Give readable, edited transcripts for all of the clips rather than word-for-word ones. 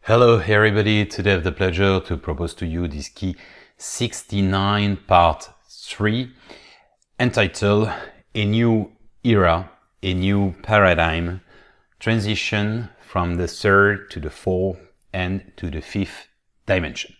Hello everybody, today I have the pleasure to propose to you this key 69 part 3 entitled A New Era, A New Paradigm, Transition from the third to the fourth and to the fifth dimension.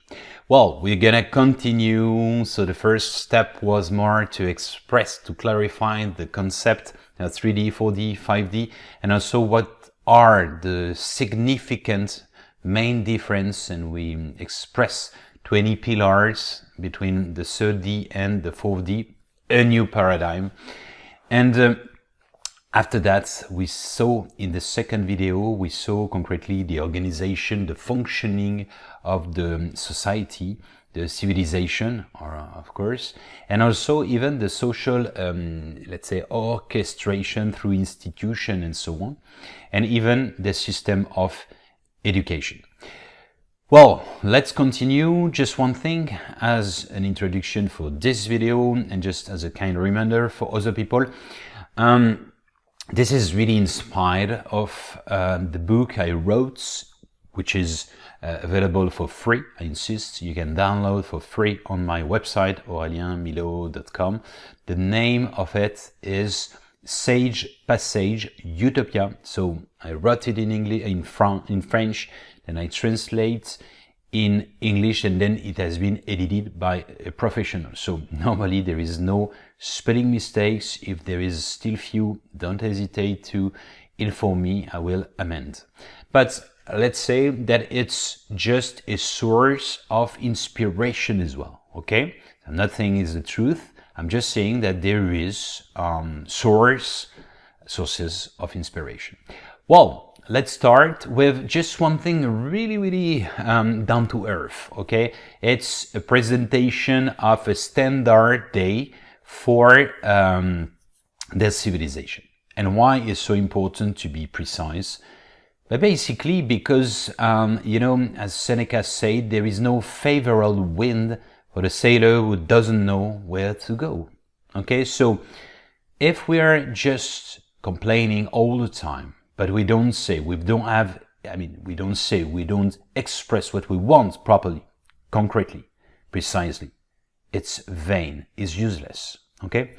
Well, we're gonna continue. So the first step was more to express, to clarify the concept 3D, 4D, 5D, and also what are the significant main difference, and we express 20 pillars between the 3D and the 4D, a new paradigm. And after that, we saw in the second video, we saw concretely the organization, the functioning of the society, the civilization, of course, and also even the social, let's say, orchestration through institution and so on, and even the system of education. Well, let's continue. Just one thing as an introduction for this video and just as a kind reminder for other people. This is really inspired of the book I wrote, which is available for free. I insist, you can download for free on my website, aurelienmilo.com. The name of it is Sage Passage Utopia. So I wrote it in English, in French, and I translate in English, and then it has been edited by a professional. So normally there is no spelling mistakes. If there is still few, don't hesitate to inform me, I will amend. But let's say that it's just a source of inspiration as well, okay? I'm not saying it's the truth. I'm just saying that there is sources of inspiration. Well, let's start with just one thing really down to earth, okay? It's a presentation of a standard day for their civilization. And why is so important to be precise? But basically because, as Seneca said, there is no favorable wind for the sailor who doesn't know where to go. Okay, so if we are just complaining all the time, but we don't express what we want properly, concretely, precisely, it's vain, it's useless. Okay,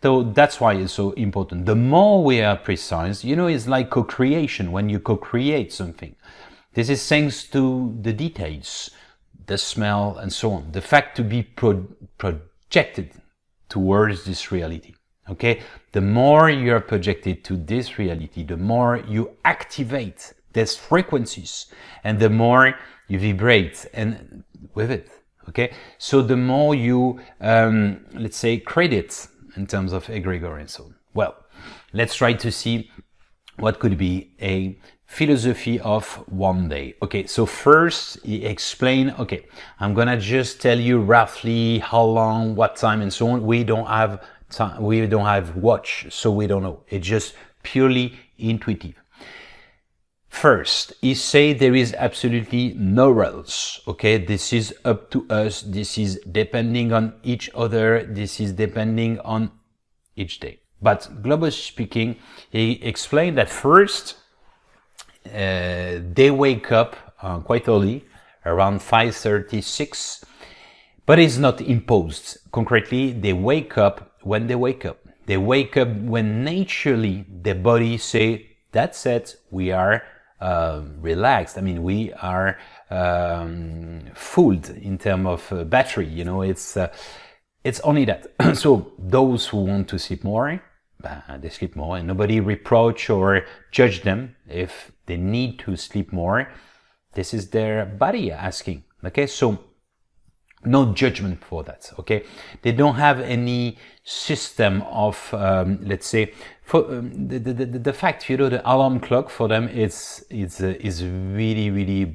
so that's why it's so important. The more we are precise, it's like co-creation. When you co-create something, this is thanks to the details, the smell and so on, the fact to be projected towards this reality. Okay, the more you are projected to this reality, the more you activate these frequencies and the more you vibrate and with it. Okay, so the more you, let's say, credit in terms of egregor and so on. Well, let's try to see what could be a philosophy of one day. Okay, so first he explained, okay, I'm gonna just tell you roughly how long, what time and so on. We don't have time, we don't have watch, so we don't know. It's just purely intuitive. First, he said there is absolutely no rules. Okay, this is up to us. This is depending on each other. This is depending on each day. But globally speaking, he explained that first, they wake up quite early, around 5:36, but it's not imposed. Concretely, they wake up when they wake up. They wake up when naturally their body say, that's it, we are relaxed. I mean, we are fooled in terms of battery. It's only that. So those who want to sleep more, they sleep more, and nobody reproach or judge them if they need to sleep more. This is their body asking. Okay, so no judgment for that. Okay, they don't have any system of let's say, for the fact, the alarm clock for them is really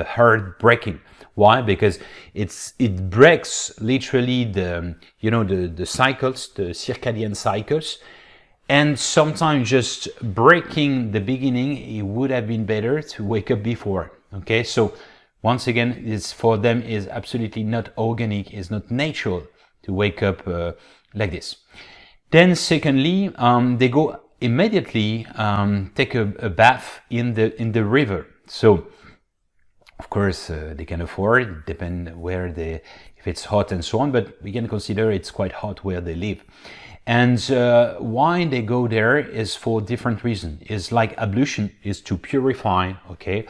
heartbreaking. Why? Because it breaks literally the cycles, the circadian cycles, and sometimes just breaking the beginning, it would have been better to wake up before. Okay, so once again, it's for them is absolutely not organic, is not natural to wake up like this. Then secondly, they go immediately take a bath in the river. So Of course, they can afford, depend where they, if it's hot and so on, but we can consider it's quite hot where they live. And why they go there is for different reasons. It's like ablution is to purify, okay,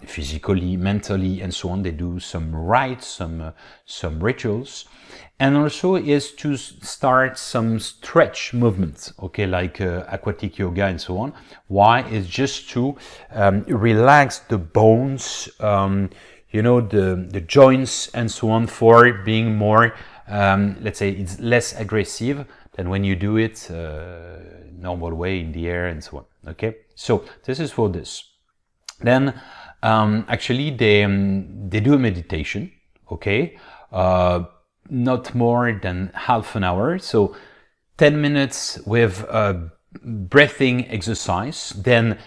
physically, mentally, and so on. They do some rites, some rituals, and also is to start some stretch movements, okay, like aquatic yoga and so on. Why? It's just to relax the bones, you know, the joints and so on, for being more, let's say, it's less aggressive than when you do it normal way in the air and so on. Okay, so this is for this. Then actually they do a meditation. Okay, not more than half an hour. So 10 minutes with breathing exercise, then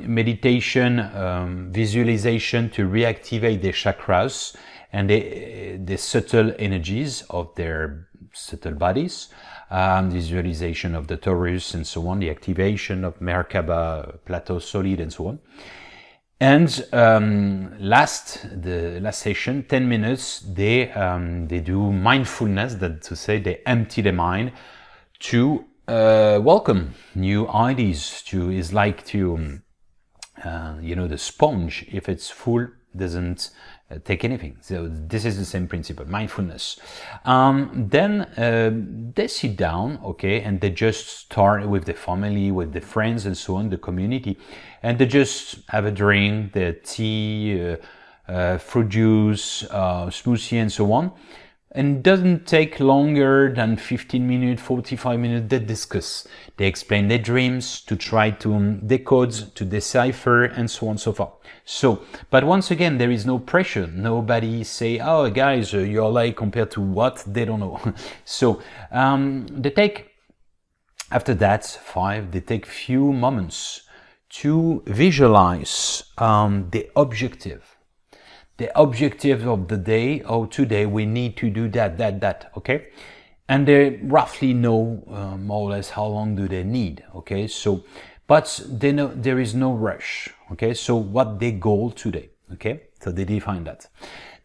meditation, visualization to reactivate the chakras and the subtle energies of their subtle bodies, visualization of the torus and so on, the activation of Merkaba, plateau solid and so on. And the last session, 10 minutes, they do mindfulness, that to say they empty the mind to welcome new ideas. To is like to you know, the sponge, if it's full, doesn't take anything. So this is the same principle, mindfulness. Then they sit down, okay, and they just start with the family, with the friends and so on, the community, and they just have a drink, the tea, fruit juice, smoothie and so on. And it doesn't take longer than 15 minutes, 45 minutes. They discuss, they explain their dreams, to try to decode, to decipher, and so on and so forth. So, but once again, there is no pressure. Nobody say, oh guys, you're like compared to what? They don't know. So, they take, after that, they take few moments to visualize the objective. The objective of the day, oh, today we need to do that, okay? And they roughly know more or less how long do they need, okay? So, but they know there is no rush, okay? So what they goal today, okay? So they define that.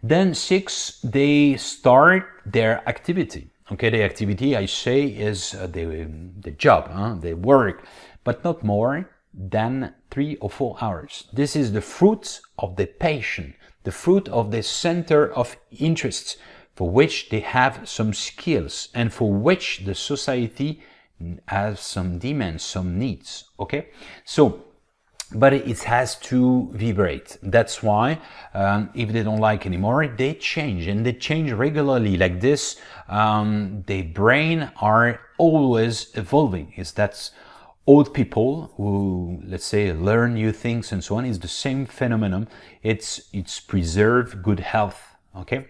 Then 6, they start their activity, okay? The activity, I say, is the job, they work, but not more than 3 or 4 hours. This is the fruit of the passion, the fruit of the center of interest, for which they have some skills and for which the society has some demands, some needs, okay? So, but it has to vibrate. That's why if they don't like anymore, they change, and they change regularly like this. Their brain are always evolving. That's old people who, let's say, learn new things and so on, is the same phenomenon. It's preserve good health, okay?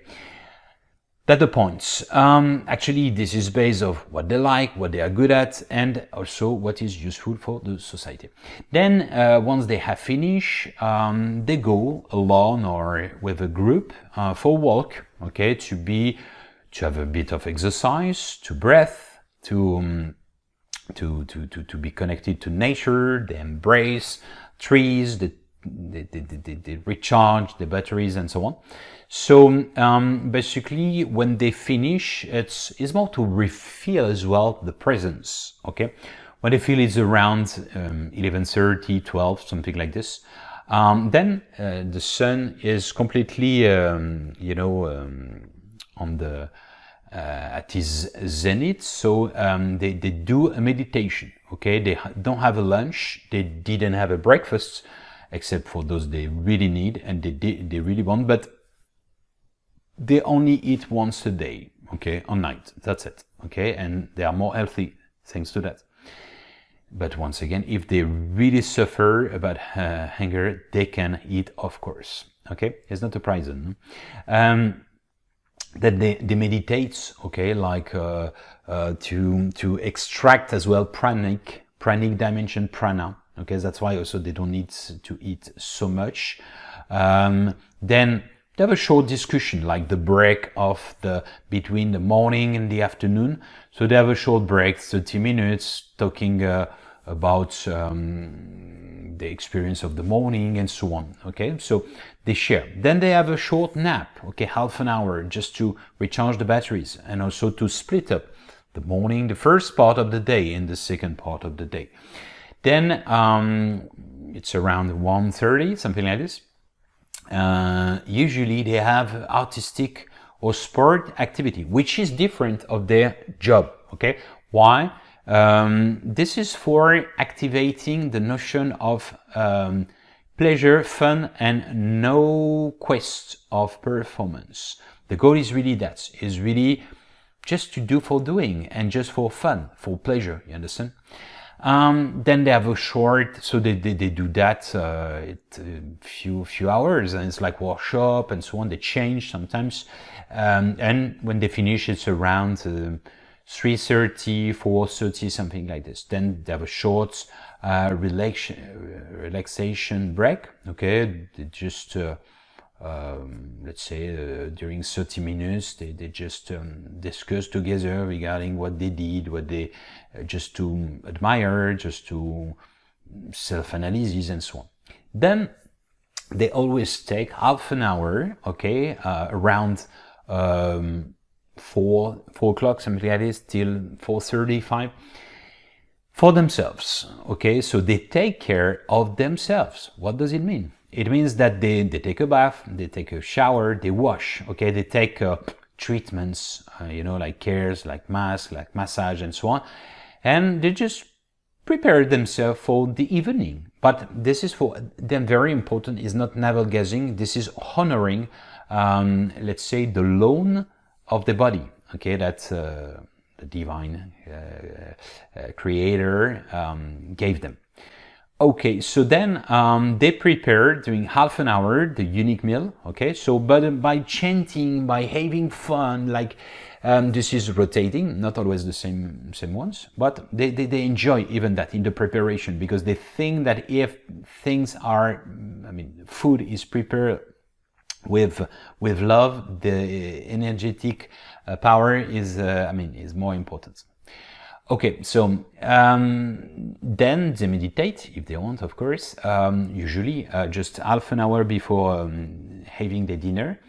That's the points. Actually, this is based on what they like, what they are good at, and also what is useful for the society. Then, once they have finished, they go alone or with a group for a walk, okay, to have a bit of exercise, to breath, to be connected to nature. They embrace trees, they recharge the batteries and so on. So basically, when they finish, it's more to feel as well the presence, okay? When they feel it's around 11:30, 12, something like this, then the sun is completely, on the at his zenith. So they do a meditation, okay? They don't have a lunch, they didn't have a breakfast, except for those they really need and they really want, but they only eat once a day, okay, on night. That's it, okay? And they are more healthy thanks to that. But once again, if they really suffer about hunger, they can eat, of course, okay? It's not a prison. That they meditate, okay, like to extract as well pranic dimension, prana, okay? That's why also they don't need to eat so much. Then they have a short discussion, like the break of between the morning and the afternoon. So they have a short break, 30 minutes, talking about the experience of the morning and so on. Okay, so they share. Then they have a short nap, okay, half an hour, just to recharge the batteries and also to split up the morning, the first part of the day, and the second part of the day. Then it's around 1:30, something like this. Usually they have artistic or sport activity, which is different of their job. Okay, why? This is for activating the notion of pleasure, fun, and no quest of performance. The goal is really that, is really just to do for doing and just for fun, for pleasure, you understand? Then they have a short, so they do that a few hours, and it's like workshop and so on. They change sometimes, and when they finish, it's around 3:30, 4:30, something like this. Then they have a short relaxation break. Okay, they just let's say during 30 minutes they just discuss together regarding what they did, what they just to admire, just to self-analysis and so on. Then they always take half an hour, okay, around 4 o'clock, something like this, till 4:35 for themselves. Okay, so they take care of themselves. What does it mean? It means that they take a bath, they take a shower, they wash, okay, they take treatments, like cares, like masks, like massage and so on, and they just prepare themselves for the evening. But this is for them very important, is not navel gazing, this is honoring, let's say, the loan of the body, okay, that's the divine creator gave them. Okay, so then they prepare during half an hour the unique meal. Okay, so but by chanting, by having fun, like this is rotating, not always the same ones, but they enjoy even that in the preparation, because they think that if things are, food is prepared with love, the energetic power is is more important. Okay, so then they meditate if they want, of course, usually just half an hour before having the dinner,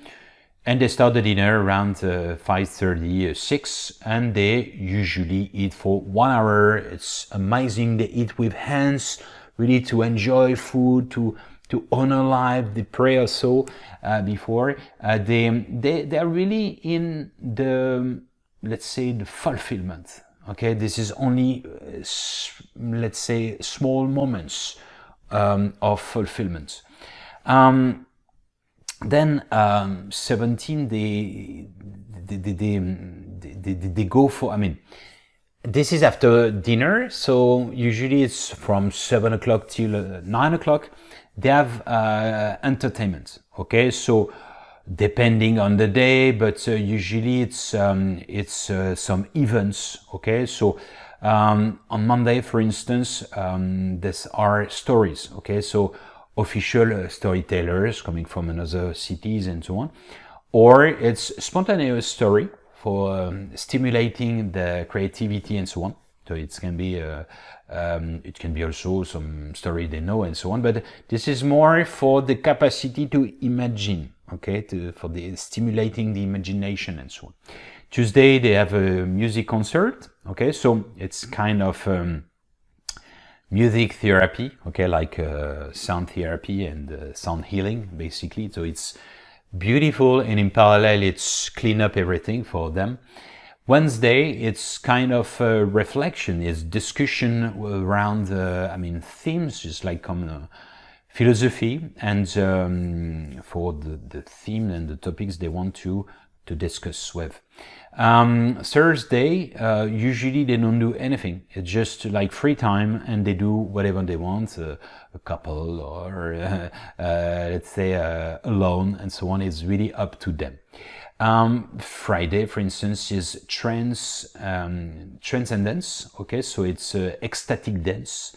and they start the dinner around 5:30, 6, and they usually eat for 1 hour. It's amazing. They eat with hands, really to enjoy food, to honor life. They pray also before. They are really in the, let's say, the fulfillment. Okay, this is only, let's say, small moments of fulfillment. Then 17, they go for, this is after dinner, so usually it's from 7 o'clock till 9 o'clock. They have entertainment. Okay, so depending on the day, but usually it's some events. Okay, so on Monday, for instance, these are stories. Okay, so official storytellers coming from another cities and so on, or it's spontaneous story for stimulating the creativity and so on. So it can be also some story they know and so on, but this is more for the capacity to imagine, okay, for the stimulating the imagination and so on. Tuesday they have a music concert, okay, so it's kind of music therapy, okay, like sound therapy and sound healing, basically. So it's beautiful, and in parallel it's clean up everything for them. Wednesday, it's kind of reflection, it's discussion around, themes, just like common philosophy, and for the theme and the topics they want to discuss with. Thursday, usually they don't do anything. It's just like free time, and they do whatever they want, a couple or let's say alone and so on. It's really up to them. Friday, for instance, is transcendence. Okay, so it's ecstatic dance,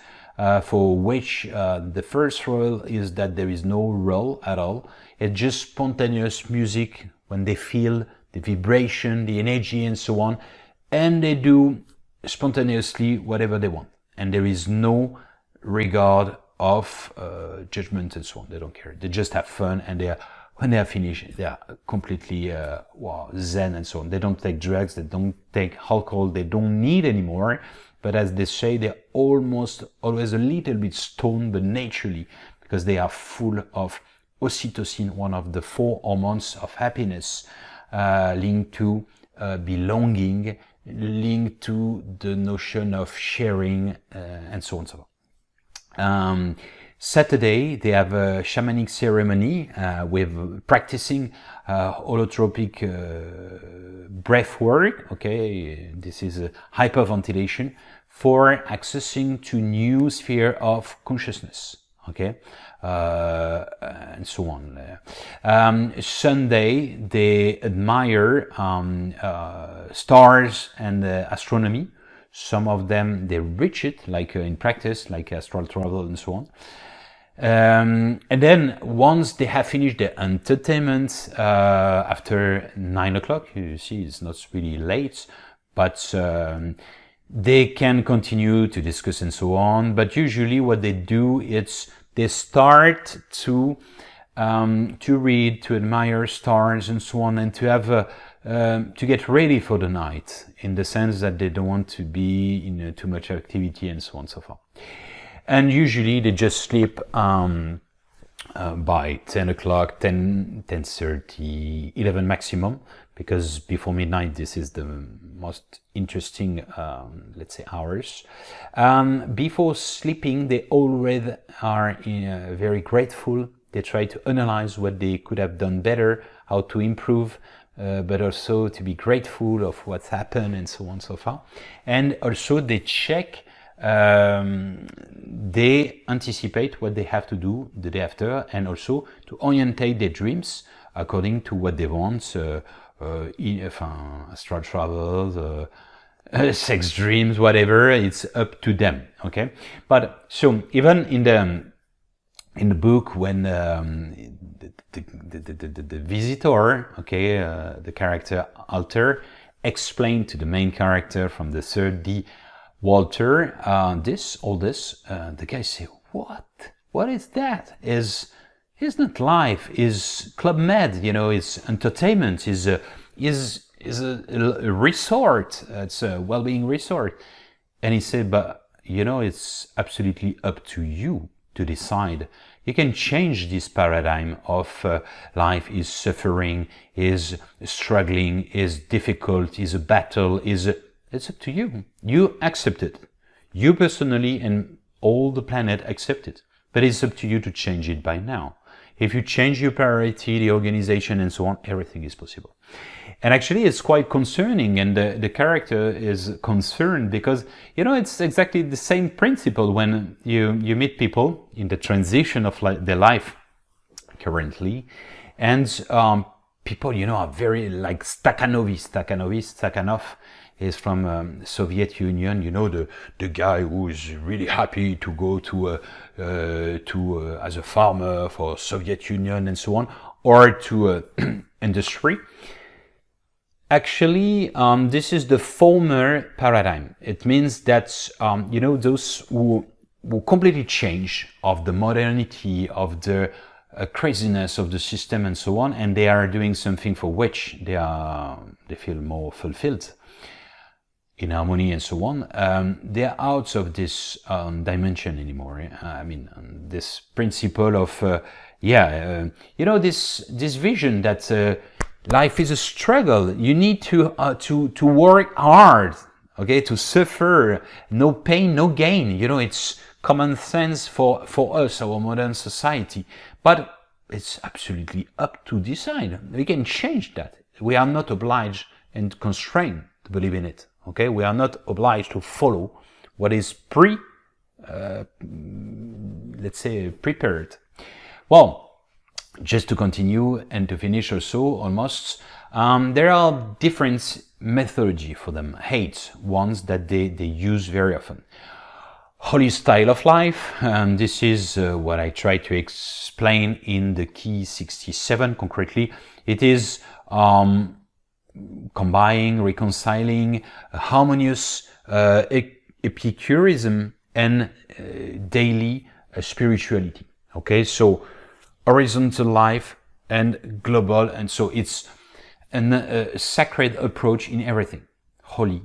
for which the first rule is that there is no rule at all. It's just spontaneous music when they feel the vibration, the energy, and so on, and they do spontaneously whatever they want. and there is no regard of judgment and so on. They don't care. They just have fun, and when they are finished, they are completely zen and so on. They don't take drugs, they don't take alcohol, they don't need anymore. But as they say, they're almost always a little bit stoned, but naturally, because they are full of oxytocin, one of the 4 hormones of happiness, linked to belonging, linked to the notion of sharing, and so on and so on. Saturday, they have a shamanic ceremony with practicing holotropic breath work. Okay, this is a hyperventilation for accessing to new sphere of consciousness. Okay, and so on. Sunday, they admire stars and astronomy. Some of them, they reach it, like in practice, like astral travel and so on. And then once they have finished their entertainment after 9 o'clock, you see it's not really late, but they can continue to discuss and so on. But usually what they do is they start to read, to admire stars and so on, and to have to get ready for the night, in the sense that they don't want to be in too much activity and so on and so forth. And usually they just sleep by 10 o'clock, 10:30, 11 maximum, because before midnight this is the most interesting, let's say, hours. Before sleeping, they already are very grateful. They try to analyze what they could have done better, how to improve, but also to be grateful of what's happened and so on and so forth. And also they check, they anticipate what they have to do the day after, and also to orientate their dreams according to what they want, astral travels, sex dreams, whatever, it's up to them. Okay, but so even in the book, when the visitor, okay, the character Alter, explained to the main character from the 3rd Walter, all this, the guy say, what is that? Is not life, is Club Med, is entertainment, is a resort, it's a well-being resort. And he said, but it's absolutely up to you to decide. You can change this paradigm of life is suffering, is struggling, is difficult, is a battle, it's up to you. You accept it. You personally and all the planet accept it. But it's up to you to change it by now. If you change your priority, the organization and so on, everything is possible. And actually it's quite concerning, and the character is concerned because, it's exactly the same principle when you meet people in the transition of their life currently, and people, are very like Stakhanov is from Soviet Union, the guy who is really happy to go to as a farmer for Soviet Union and so on, or to industry. Actually, this is the former paradigm. It means that, those who completely change of the modernity, of the craziness of the system and so on, and they are doing something for which they feel more fulfilled, in harmony and so on, they are out of this dimension anymore. This principle of, this vision that life is a struggle. You need to work hard, okay, to suffer. No pain, no gain. It's common sense for us, our modern society. But it's absolutely up to decide. We can change that. We are not obliged and constrained to believe in it. Okay, we are not obliged to follow what is let's say, prepared. Well, just to continue and to finish also almost, there are different methodology for them, ones that they use very often. Holy style of life, and this is what I try to explain in the key 67 concretely. It is combining, reconciling, harmonious Epicureanism and daily spirituality. Okay, so horizontal life and global, and so it's a sacred approach in everything. Holy,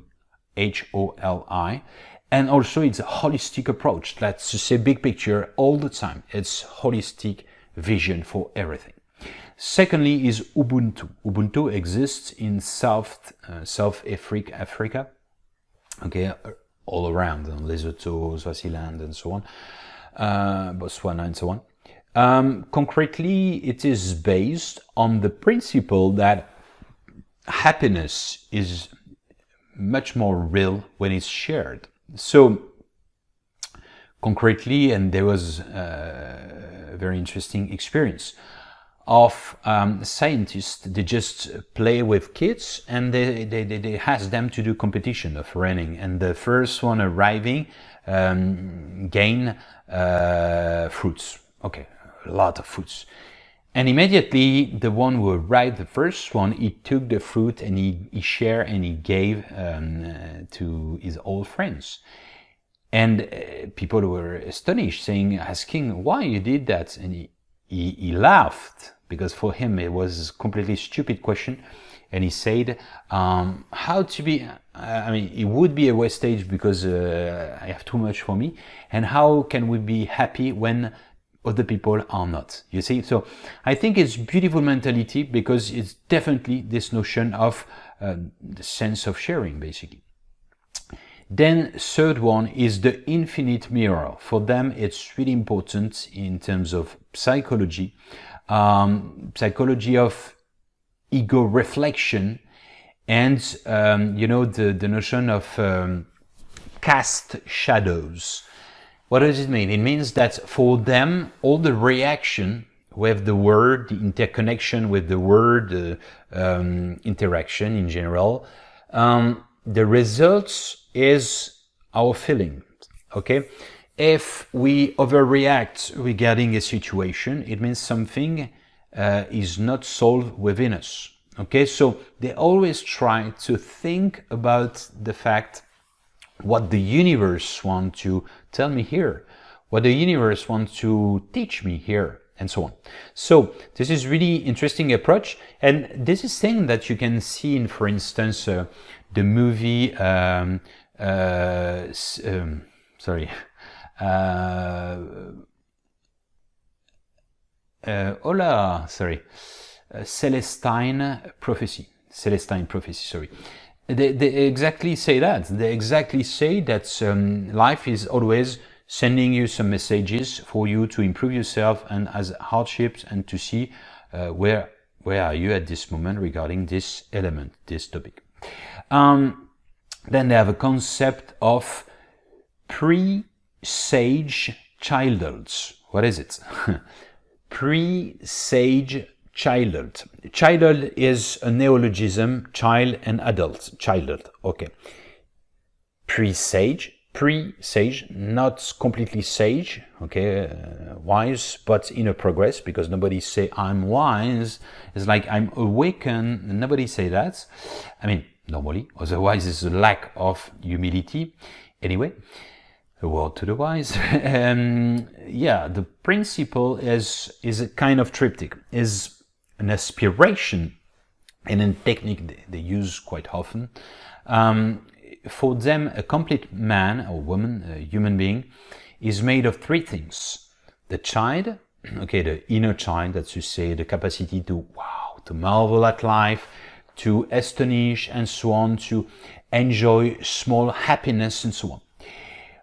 H-O-L-I, and also it's a holistic approach. That's to say big picture all the time. It's holistic vision for everything. Secondly is Ubuntu. Ubuntu exists in South Africa, okay, all around, Lesotho, Swaziland, and so on, Botswana, and so on. Concretely, it is based on the principle that happiness is much more real when it's shared. So, concretely, and there was a very interesting experience of scientists. They just play with kids and they ask them to do competition of running, and the first one arriving gain fruits. Okay, a lot of fruits. And immediately the one who arrived the first one, he took the fruit and he shared and he gave to his old friends. And people were astonished, asking why you did that, and he laughed, because for him it was a completely stupid question. And he said, how to be, it would be a wastage because I have too much for me. And how can we be happy when other people are not? You see? So I think it's beautiful mentality, because it's definitely this notion of the sense of sharing, basically. Then third one is the infinite mirror. For them, it's really important in terms of psychology, psychology of ego reflection, and the notion of cast shadows. What does it mean? It means that for them, all the reaction with the word, the interconnection with the word, interaction in general, the results is our feeling. Okay, if we overreact regarding a situation, it means something is not solved within us. Okay, so they always try to think about the fact what the universe wants to tell me here, what the universe wants to teach me here, and so on. So this is really interesting approach, and this is thing that you can see in, for instance, the movie Celestine Prophecy. Sorry. They exactly say that. They exactly say that life is always sending you some messages for you to improve yourself and as hardships, and to see where are you at this moment regarding this element, this topic. Then they have a concept of pre-sage childhoods. What is it? Pre-sage childhood. Childhood is a neologism, child and adult. Childhood, okay. Pre-sage, not completely sage, okay, wise, but in a progress, because nobody say I'm wise. It's like I'm awakened, nobody say that. Normally, otherwise it's a lack of humility. Anyway, a word to the wise. The principle is a kind of triptych, is an aspiration, and a technique they use quite often. For them, a complete man or woman, a human being, is made of three things. The child, okay, the inner child, that's to say the capacity to marvel at life, to astonish, and so on, to enjoy small happiness, and so on.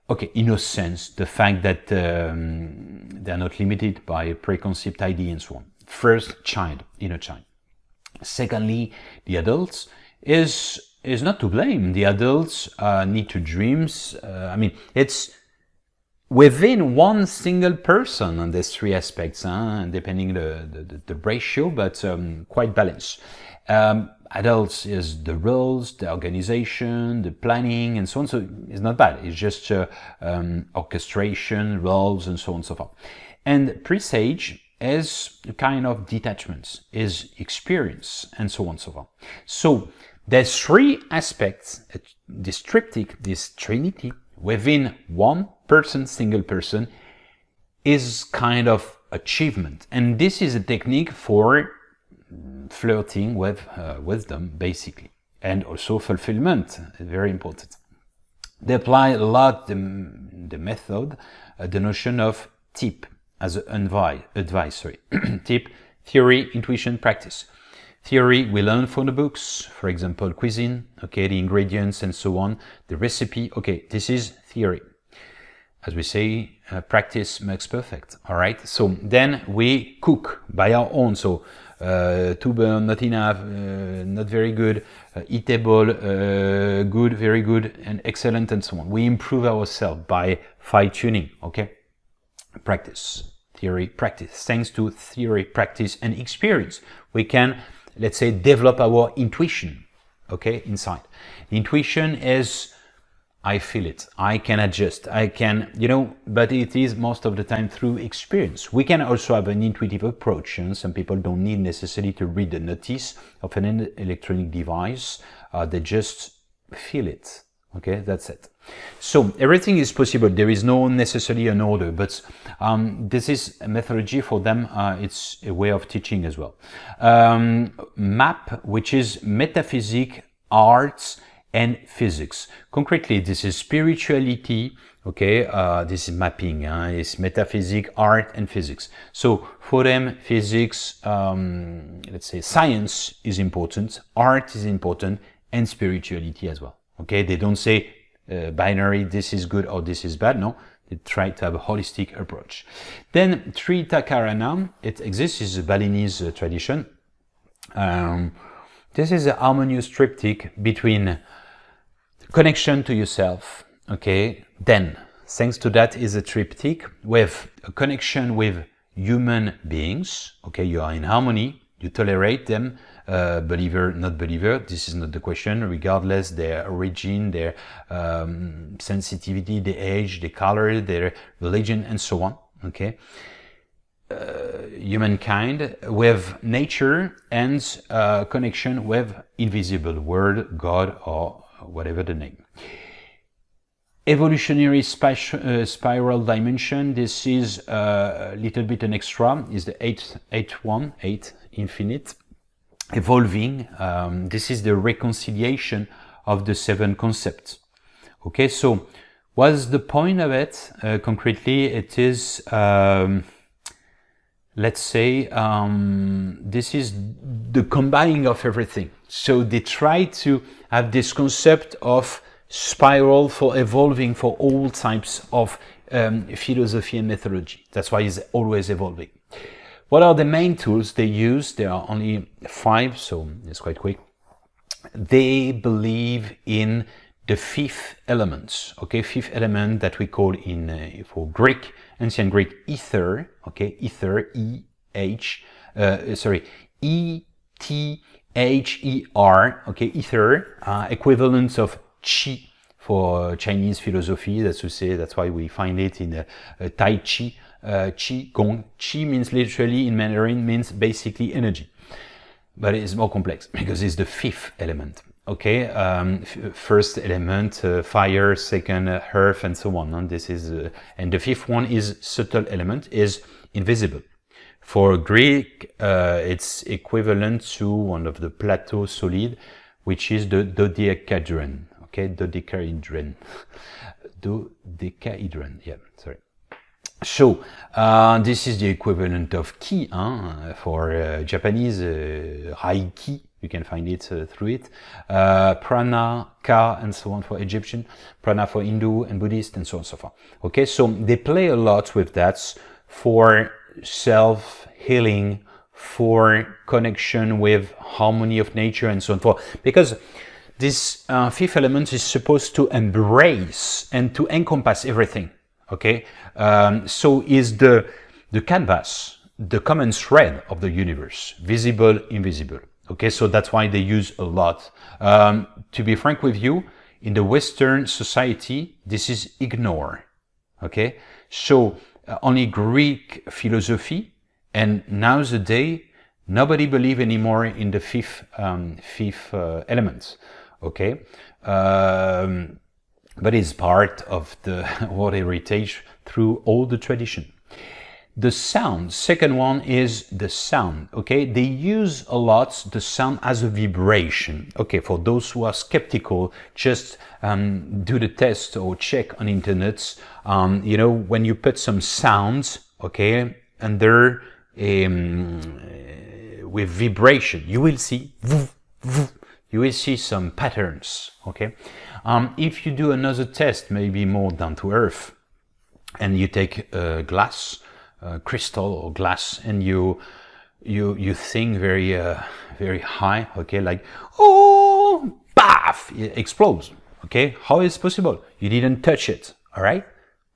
Okay, innocence, the fact that they're not limited by a preconceived idea, and so on. First, child, inner child. Secondly, the adults is not to blame. The adults need to dreams. It's within one single person on these three aspects, depending the ratio, but quite balanced. Adults is the roles, the organization, the planning, and so on. So it's not bad. It's just orchestration, roles, and so on and so forth. And presage is a kind of detachment, is experience, and so on and so forth. So there's three aspects, this triptych, this trinity, within one person, single person, is kind of achievement. And this is a technique for flirting with wisdom, basically, and also fulfillment, very important. They apply a lot the method, the notion of tip as an advice. Tip, theory, intuition, practice. Theory we learn from the books, for example, cuisine, okay, the ingredients and so on, the recipe, okay, this is theory. As we say, practice makes perfect, all right? So then we cook by our own, so too burn, not enough, not very good, eatable, good, very good, and excellent, and so on. We improve ourselves by fine-tuning, okay? Practice, theory, practice. Thanks to theory, practice, and experience, we can, let's say, develop our intuition, okay, inside. Intuition is, I feel it, I can adjust, I can, but it is most of the time through experience. We can also have an intuitive approach, and some people don't need necessarily to read the notice of an electronic device, they just feel it, okay, that's it. So everything is possible, there is no necessarily an order, but this is a methodology for them, it's a way of teaching as well. MAP, which is metaphysics, arts, and physics. Concretely, this is spirituality, okay, this is mapping, it's metaphysics, art, and physics. So for them, physics, let's say science is important, art is important, and spirituality as well, okay? They don't say binary, this is good or this is bad, no, they try to have a holistic approach. Then Tritakarana, it exists, is a Balinese tradition. This is a harmonious triptych between connection to yourself, okay? Then, thanks to that is a triptych with a connection with human beings, okay? You are in harmony, you tolerate them, believer, not believer, this is not the question, regardless their origin, their sensitivity, their age, their color, their religion, and so on, okay? Humankind with nature and connection with invisible world, God, or whatever the name. Evolutionary spiral dimension, this is a little bit an extra, is the 8 infinite. Evolving, this is the reconciliation of the 7 concepts. Okay, so what's the point of it? Concretely, it is, let's say, this is the combining of everything. So they try to have this concept of spiral for evolving for all types of philosophy and methodology. That's why it's always evolving. What are the main tools they use? There are only 5, so it's quite quick. They believe in the 5th element, okay, 5th element that we call in for Greek, ancient Greek, ether, okay, ether, E-T-H-E-R, okay, ether, equivalent of Qi for Chinese philosophy, that's to say, that's why we find it in Tai Chi, Qi Gong. Qi means literally in Mandarin means basically energy, but it's more complex because it's the 5th element. Okay, first element, fire, second, earth, and so on. And this is, and the 5th one is subtle element, is invisible. For Greek, it's equivalent to one of the plateau solid, which is the dodecahedron. Okay, dodecahedron, yeah, sorry. So, this is the equivalent of ki, for Japanese, Reiki, you can find it through it, prana, ka, and so on for Egyptian, prana for Hindu and Buddhist, and so on and so forth. Okay, so they play a lot with that for self-healing, for connection with harmony of nature, and so on forth, because this 5th element is supposed to embrace and to encompass everything. Okay, so is the canvas, the common thread of the universe, visible, invisible. Okay, so that's why they use a lot. To be frank with you, in the Western society, this is ignored. Okay, so only Greek philosophy, and nowadays nobody believes anymore in the 5th element. Okay. but it's part of the world heritage through all the tradition. The sound, second one is the sound, okay? They use a lot the sound as a vibration. Okay, for those who are skeptical, just do the test or check on internet. You know, when you put some sounds, okay, under with vibration, you will see, you will see some patterns, okay? If you do another test, maybe more down to earth, and you take a glass, crystal or glass, and you think very high, okay, like, oh, baff, it explodes, okay? How is it possible? You didn't touch it, all right?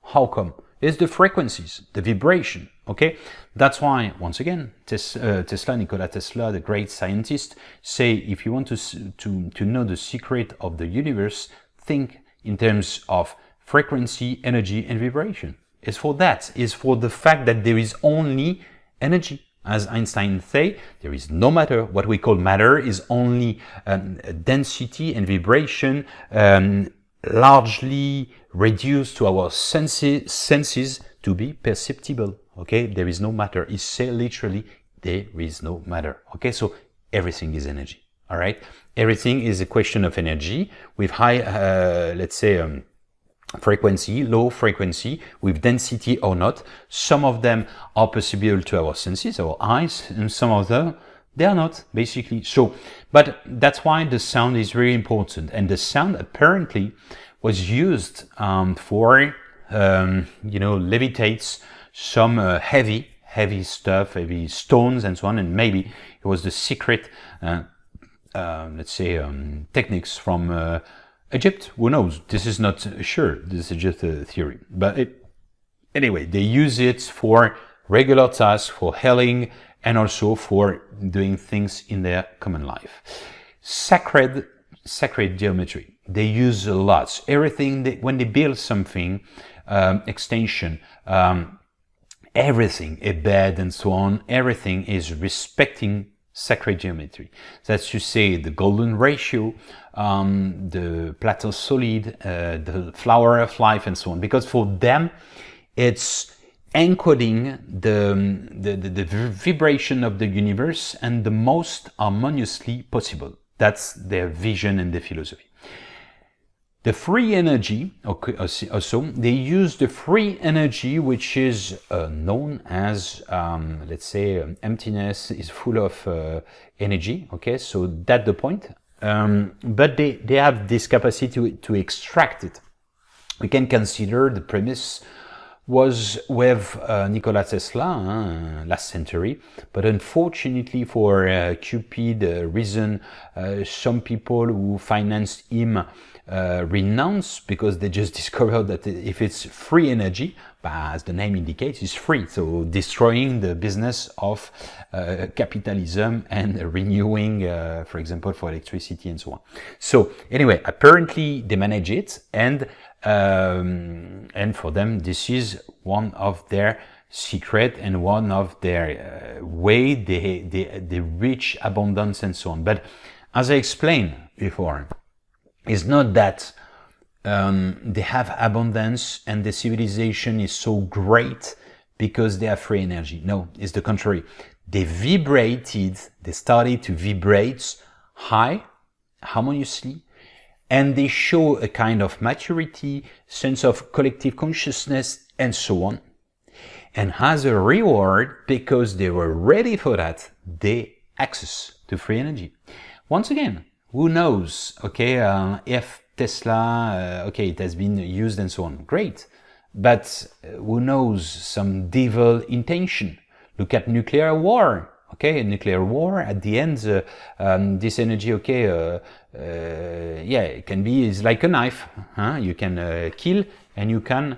How come? It's the frequencies, the vibration, okay? That's why, once again, Nikola Tesla, the great scientist, say if you want to know the secret of the universe, think in terms of frequency, energy, and vibration. It's for that. It's for the fact that there is only energy. As Einstein said, there is no matter. What we call matter is only density and vibration largely reduced to our senses to be perceptible. Okay, there is no matter. It's say literally there is no matter. Okay, so everything is energy. All right, everything is a question of energy with high, let's say, frequency, low frequency, with density or not. Some of them are perceivable to our senses, our eyes, and some of them, they are not, basically. So, but that's why the sound is very important. And the sound apparently was used for, you know, levitates some heavy stuff, heavy stones and so on. And maybe it was the secret, let's say, techniques from Egypt. Who knows? This is not sure. This is just a theory. But anyway, they use it for regular tasks, for healing, and also for doing things in their common life. Sacred geometry. They use a lot. Everything, when they build something, extension, everything, a bed and so on, everything is respecting sacred geometry. That's to say the golden ratio, the Plato solid, the flower of life, and so on. Because for them, it's encoding the vibration of the universe and the most harmoniously possible. That's their vision and their philosophy. The free energy, also, they use the free energy, which is known as, let's say, emptiness is full of energy. Okay, so that's the point. But they have this capacity to extract it. We can consider the premise was with Nikola Tesla last century, but unfortunately for Cupid reason, some people who financed him renounced because they just discovered that if it's free energy, as the name indicates, it's free. So destroying the business of capitalism and renewing, for example, for electricity and so on. So anyway, apparently they manage it, and for them this is one of their secret and one of their way they reach abundance and so on. But as I explained before, it's not that they have abundance and the civilization is so great because they have free energy. No, it's the contrary. They started to vibrate high, harmoniously, and they show a kind of maturity, sense of collective consciousness, and so on. And as a reward, because they were ready for that, they access to free energy. Once again, who knows, okay, if Tesla, okay, it has been used and so on, great. But who knows, some devil intention. Look at nuclear war. Okay, nuclear war, at the end, this energy, okay, yeah, it can be, it's like a knife. You can kill and you can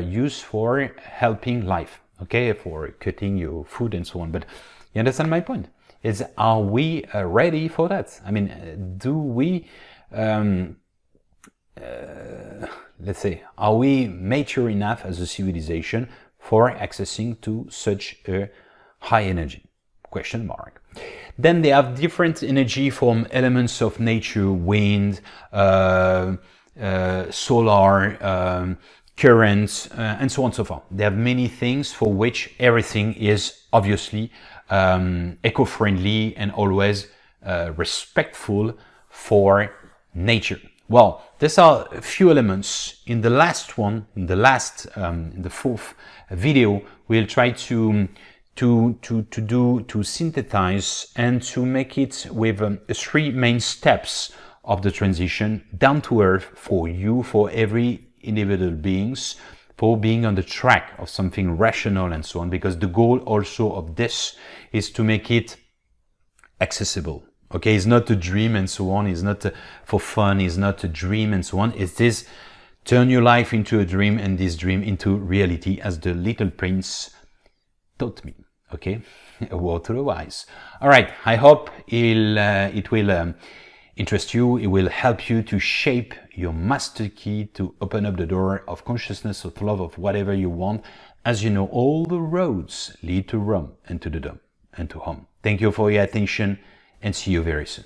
use for helping life, okay, for cutting your food and so on. But you understand my point? Is, are we ready for that? I mean, do we, let's say, are we mature enough as a civilization for accessing to such a high energy? Question mark. Then they have different energy from elements of nature, wind, solar currents, and so on and so forth. There are many things for which everything is obviously eco-friendly and always respectful for nature. Well, these are a few elements. In the last one, in the fourth video, we'll try to synthesize and to make it with three main steps of the transition down to earth for you, for every individual beings, for being on the track of something rational and so on, because the goal also of this is to make it accessible. Okay, it's not a dream and so on, it's not for fun, it's not a dream and so on. It is turn your life into a dream and this dream into reality, as the little prince taught me. Okay, a word to the wise. All right, I hope it will interest you. It will help you to shape your master key to open up the door of consciousness, of love, of whatever you want. As you know, all the roads lead to Rome and to the Dome and to home. Thank you for your attention and see you very soon.